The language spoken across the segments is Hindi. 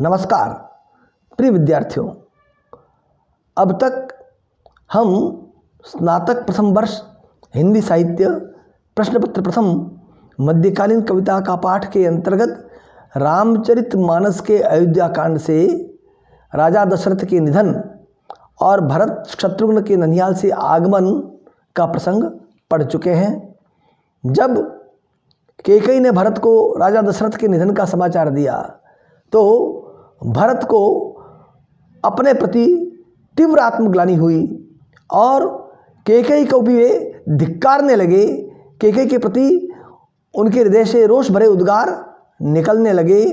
नमस्कार प्रिय विद्यार्थियों, अब तक हम स्नातक प्रथम वर्ष हिंदी साहित्य प्रश्नपत्र प्रथम मध्यकालीन कविता का पाठ के अंतर्गत रामचरितमानस के अयोध्या कांड से राजा दशरथ के निधन और भरत शत्रुघ्न के ननिहाल से आगमन का प्रसंग पढ़ चुके हैं। जब कैकेयी ने भरत को राजा दशरथ के निधन का समाचार दिया तो भरत को अपने प्रति तीव्र आत्मग्लानि हुई और कैकेयी को भी वे धिक्कारने लगे। कैकेयी के प्रति उनके हृदय से रोष भरे उद्गार निकलने लगे।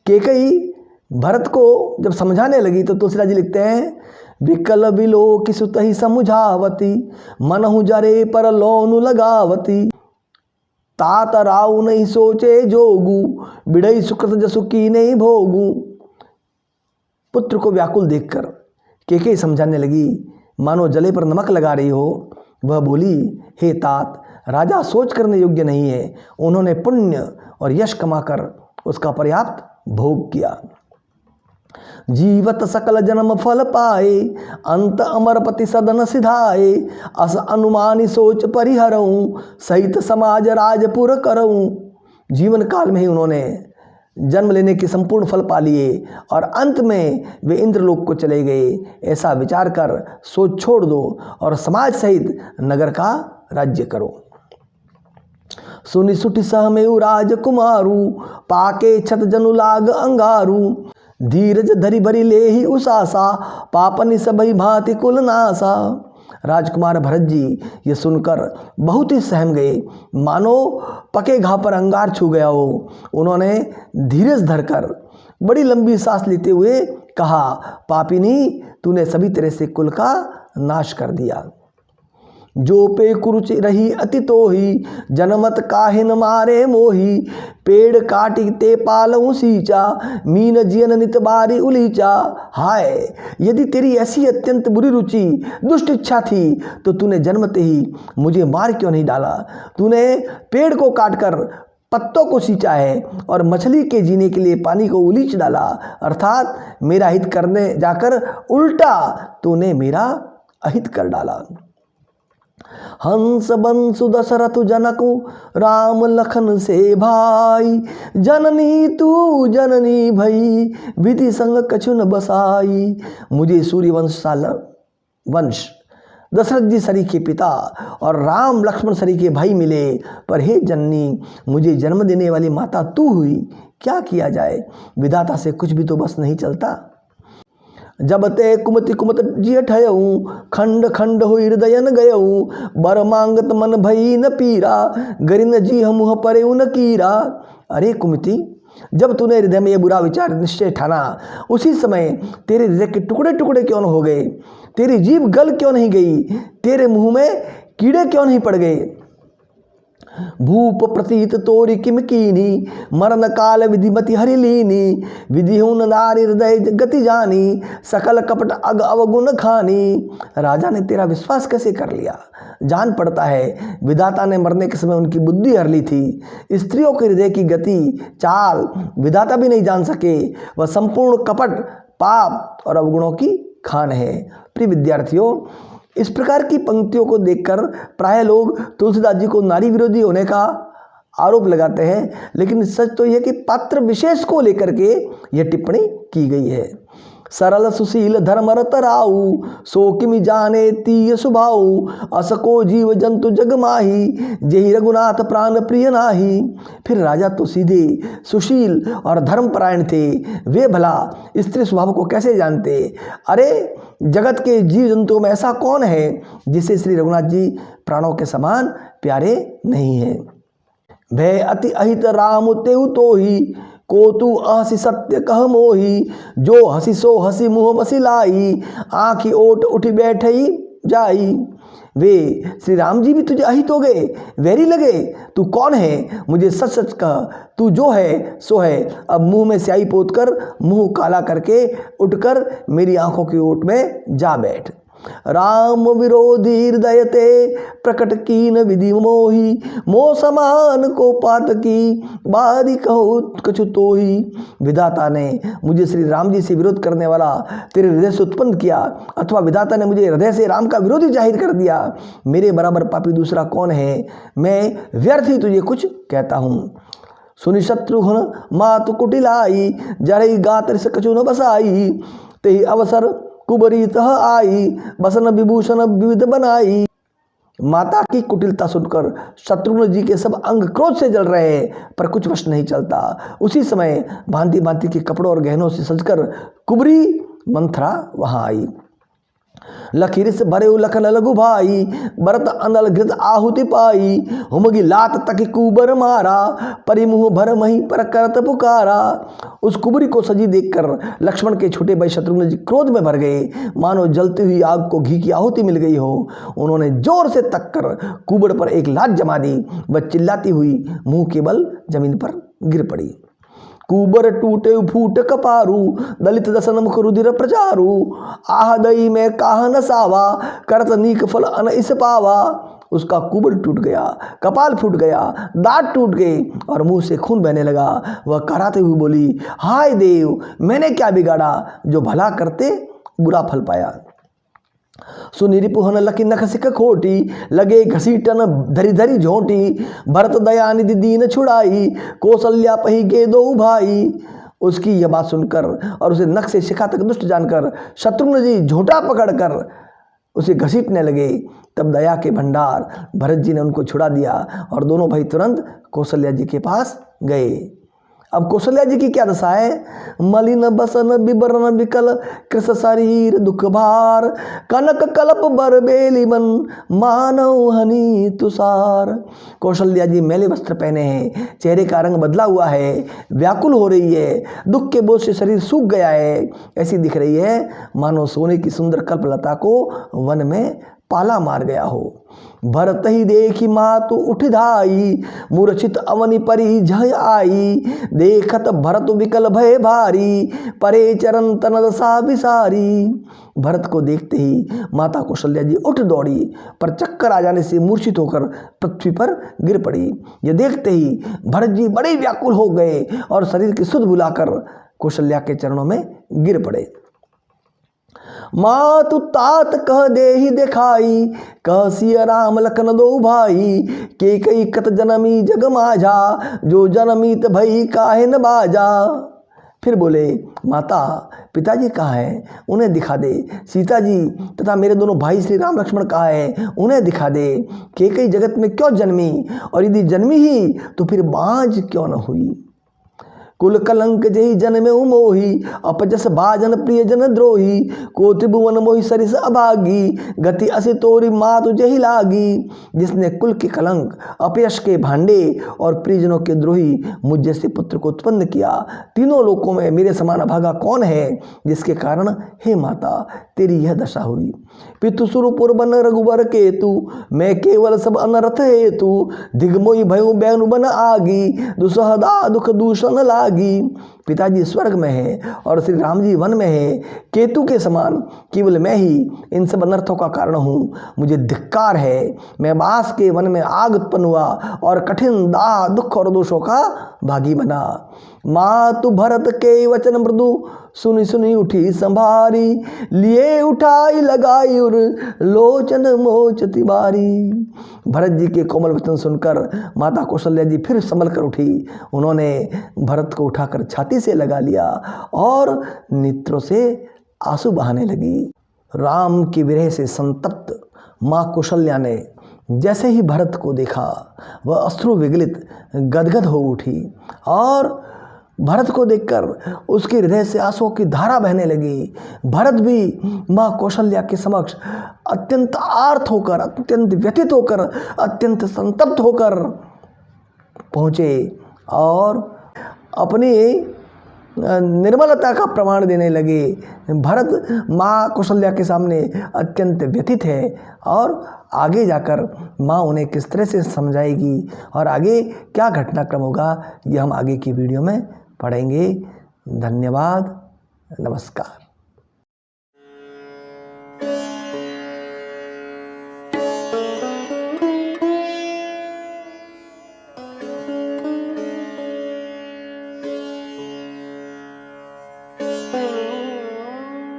कैकेयी भरत को जब समझाने लगी तो तुलसीदास जी लिखते हैं, विकल बिलो कि सुतहि समुझावती मनहु जरे पर लोनु लगावती तात राउ नहीं सोचे जोगू बिड़ई सुकृत जसु की नहीं भोगू। पुत्र को व्याकुल देखकर कैकेयी समझाने लगी मानो जले पर नमक लगा रही हो। वह बोली, हे तात, राजा सोच करने योग्य नहीं है। उन्होंने पुण्य और यश कमाकर उसका पर्याप्त भोग किया। जीवत सकल जन्म फल पाए अंत अमरपति सदन सिधाए अस अनुमानी सोच परिहरऊं सहित समाज राजपुर करऊं। जीवन काल में ही उन्होंने जन्म लेने के संपूर्ण फल पा लिए और अंत में वे इंद्रलोक को चले गए। ऐसा विचार कर सोच छोड़ दो और समाज सहित नगर का राज्य करो। सुनि सुटि सहमेउ राजकुमारू पाके छत जनु लाग अंगारू धीरज धरि भरी ले ही उसासा पापनि सबई भांति कुल नासा। राजकुमार भरत जी ये सुनकर बहुत ही सहम गए, मानो पके घाव पर अंगार छू गया हो। उन्होंने धीरज धरकर बड़ी लंबी सांस लेते हुए कहा, पापिनी, तूने सभी तरह से कुल का नाश कर दिया। जो पे कुरुचि रही अति तोही जनमत काहिन मारे मोही पेड़ काटी ते पालऊ सींचा मीन जियन नित बारी उलीचा। हाय, यदि तेरी ऐसी अत्यंत बुरी रुचि दुष्ट इच्छा थी तो तूने जन्मते ही मुझे मार क्यों नहीं डाला। तूने पेड़ को काटकर पत्तों को सींचा है और मछली के जीने के लिए पानी को उलीच डाला, अर्थात मेरा हित करने जाकर उल्टा तूने मेरा अहित कर डाला। हंस बंसु दशरथ जनकु राम लखन से भाई जननी तू जननी भई विधि संग कछु न बसाई। मुझे सूर्यवंश वंश दशरथ जी सरी के पिता और राम लक्ष्मण सरी के भाई मिले, पर हे जननी, मुझे जन्म देने वाली माता तू हुई। क्या किया जाए, विधाता से कुछ भी तो बस नहीं चलता। जब ते कुमति कुमत जिय ठयऊ खंड खंड हो हृदयन गयऊ बर मांगत मन भई न पीरा गरिन जी मुँह परे न कीरा। अरे कुमति, जब तूने हृदय में यह बुरा विचार निश्चय ठाना, उसी समय तेरे हृदय के टुकड़े टुकड़े क्यों न हो गए, तेरी जीभ गल क्यों नहीं गई, तेरे मुंह में कीड़े क्यों नहीं पड़ गए। भूप प्रतीत तोरी किम कीनी मरण काल विधिमति हरि लीनी विधिहून नारी हृदय गति जानी सकल कपट अग अवगुण खानी। राजा ने तेरा विश्वास कैसे कर लिया। जान पड़ता है विधाता ने मरने के समय उनकी बुद्धि हर ली थी। स्त्रियों के हृदय की गति चाल विधाता भी नहीं जान सके। वह संपूर्ण कपट, पाप और अवगुणों की खान है। प्रिय विद्यार्थियों, इस प्रकार की पंक्तियों को देखकर प्राय लोग तुलसीदास जी को नारी विरोधी होने का आरोप लगाते हैं, लेकिन सच तो यह कि पात्र विशेष को लेकर के यह टिप्पणी की गई है। सरल सुशील धर्म रत राऊ सो किमि जाने तीय सुभाऊ असको जीव जंतु जग माही जेहि रघुनाथ प्राण प्रिय नाही। फिर राजा तो सीधे सुशील और धर्मपरायण थे, वे भला स्त्री स्वभाव को कैसे जानते। अरे, जगत के जीव जंतुओं में ऐसा कौन है जिसे श्री रघुनाथ जी प्राणों के समान प्यारे नहीं हैं। भय अति अहित राम तेउ तो ही को तू हसी सत्य कह मोही जो हसी सो हसी मुँह मसिलाई आँखी ओट उठी बैठई जाई। वे श्री राम जी भी तुझे अहित हो गए, वैरी लगे। तू कौन है, मुझे सच सच कह, तू जो है सो है। अब मुंह में स्याही पोत कर मुंह काला करके उठकर मेरी आंखों की ओट में जा बैठ। राम विरोधी हृदय ते प्रकट कीन विधि मोही, मोह समान को पातकी बारी कहो कछु तोही। विधाता ने मुझे श्री राम जी से विरोध करने वाला तेरे हृदय से उत्पन्न किया, अथवा विधाता ने मुझे हृदय से राम का विरोधी जाहिर कर दिया। मेरे बराबर पापी दूसरा कौन है? मैं व्यर्थ ही तुझे कुछ कहता हूँ। सुनि शत्रुघ्न मातु कुटिलाई, जरई गात्र से कछु न बसाई। तेहि अवसर कुबरी तह आई, बसन विभूषण विविध बनाई। माता की कुटिलता सुनकर शत्रुघ्न जी के सब अंग क्रोध से जल रहे हैं, पर कुछ वश नहीं चलता। उसी समय भांति भांति के कपड़ों और गहनों से सजकर कुबरी मंथरा वहां आई। लकीर से भरे लखन लघु भाई, भरत अनल घृत आहुति पाई। हुमगी लात तक कुबर मारा, परिमुह भर मही पर करत पुकारा। उस कुबरी को सजी देखकर लक्ष्मण के छोटे भाई शत्रुघ्न जी क्रोध में भर गए, मानो जलती हुई आग को घी की आहुति मिल गई हो। उन्होंने जोर से तक कर कुबड़ पर एक लात जमा दी। वह चिल्लाती हुई मुंह के बल जमीन पर गिर पड़ी। कुबर टूटे फूट कपारू, दलित दसन मुख रुधिर प्रचारू। आह दई में काह न सावा, करत नीक फल अन इस पावा। उसका कुबर टूट गया, कपाल फूट गया, दांत टूट गए और मुंह से खून बहने लगा। वह कराते हुए बोली, हाय देव, मैंने क्या बिगाड़ा जो भला करते बुरा फल पाया। सुनिरिपुहन लकी नख सिख खोटी, लगे घसीटन धरी धरी झोंटी। भरत दया निधि दीन छुड़ाई, कौशल्या पही गे दो भाई। उसकी यह बात सुनकर और उसे नख से शिखा तक दुष्ट जानकर शत्रुघ्न जी झोंटा पकड़कर उसे घसीटने लगे। तब दया के भंडार भरत जी ने उनको छुड़ा दिया और दोनों भाई तुरंत कौशल्या जी के पास गए। अब कौशल्या जी की क्या दशा है? मलिन बसन बिबरन विकल, कृष शरीर दुख भार। कनक कलप बर बेली मन, मानव हनी तुषार। कौशल्या जी मैले वस्त्र पहने हैं, चेहरे का रंग बदला हुआ है, व्याकुल हो रही है, दुख के बोझ से शरीर सूख गया है। ऐसी दिख रही है मानो सोने की सुंदर कल्पलता को वन में पाला मार गया हो। भरत ही देखी मातु उठ धाई, मूर्छित अवनि परी झय आई। देखत भरत विकल भय भारी, परे चरण तन दशा विसारी। भरत को देखते ही माता कौशल्या जी उठ दौड़ी, पर चक्कर आ जाने से मूर्छित होकर पृथ्वी पर गिर पड़ी। यह देखते ही भरत जी बड़े व्याकुल हो गए और शरीर की सुध बुलाकर कौशल्या के चरणों में गिर पड़े। मातु तात कह दे ही दिखाई, कह सिया राम लखन दो भाई। के कई कत जनमी जग माझा, जो जनमीत भई काहे न बाजा। फिर बोले, माता पिताजी कहाँ है, उन्हें दिखा दे। सीता जी तथा मेरे दोनों भाई श्री राम लक्ष्मण कहाँ है, उन्हें दिखा दे। के कई जगत में क्यों जन्मी, और यदि जन्मी ही तो फिर बाँझ क्यों न हुई। कुल कलंक जही जन में उमोही, अपजस भाजन प्रिय जन द्रोही। को त्रिभुवन मोहि सरिस अभागी, गति असि तोरी मातु जही लागी। जिसने कुल के कलंक, अपयश के भांडे और प्रियजनों के द्रोही मुझ जैसे पुत्र को उत्पन्न किया। तीनों लोकों में मेरे समान अभागा कौन है, जिसके कारण हे माता तेरी यह दशा हुई। पितु सुरपुर बन रघुवर केतु, मैं केवल सब अनर्थ हेतु। दिग्मोई भयु बैनु बन आगी, दुसहदा दुख दूषण लागी। पिताजी स्वर्ग में है और श्री राम जी वन में है। केतु के समान केवल मैं ही इन सब अनर्थों का कारण हूँ। मुझे धिक्कार है, मैं बांस के वन में आग उत्पन्न हुआ और कठिन दाह दुख और दोषों का भागी बना। मातु भरत के वचन मृदु, सुनी सुनी उठी संभारी। लिए उठाई लगाई उर, लोचन मोच तिवारी। भरत जी के कोमल वचन सुनकर माता कौशल्या जी फिर संभल कर उठी। उन्होंने भरत को उठाकर छाती से लगा लिया और नेत्रों से आंसू बहाने लगी। राम की विरह से संतप्त माँ कौशल्या ने जैसे ही भरत को देखा, वह अश्रु विगलित गदगद हो उठी और भरत को देखकर उसके हृदय से आंसुओं की धारा बहने लगी। भरत भी माँ कौशल्या के समक्ष अत्यंत आर्त होकर, अत्यंत व्यथित होकर, अत्यंत संतप्त होकर पहुँचे और अपनी निर्मलता का प्रमाण देने लगे। भरत माँ कौशल्या के सामने अत्यंत व्यथित है और आगे जाकर माँ उन्हें किस तरह से समझाएगी और आगे क्या घटनाक्रम होगा, यह हम आगे की वीडियो में पढ़ेंगे। धन्यवाद, नमस्कार।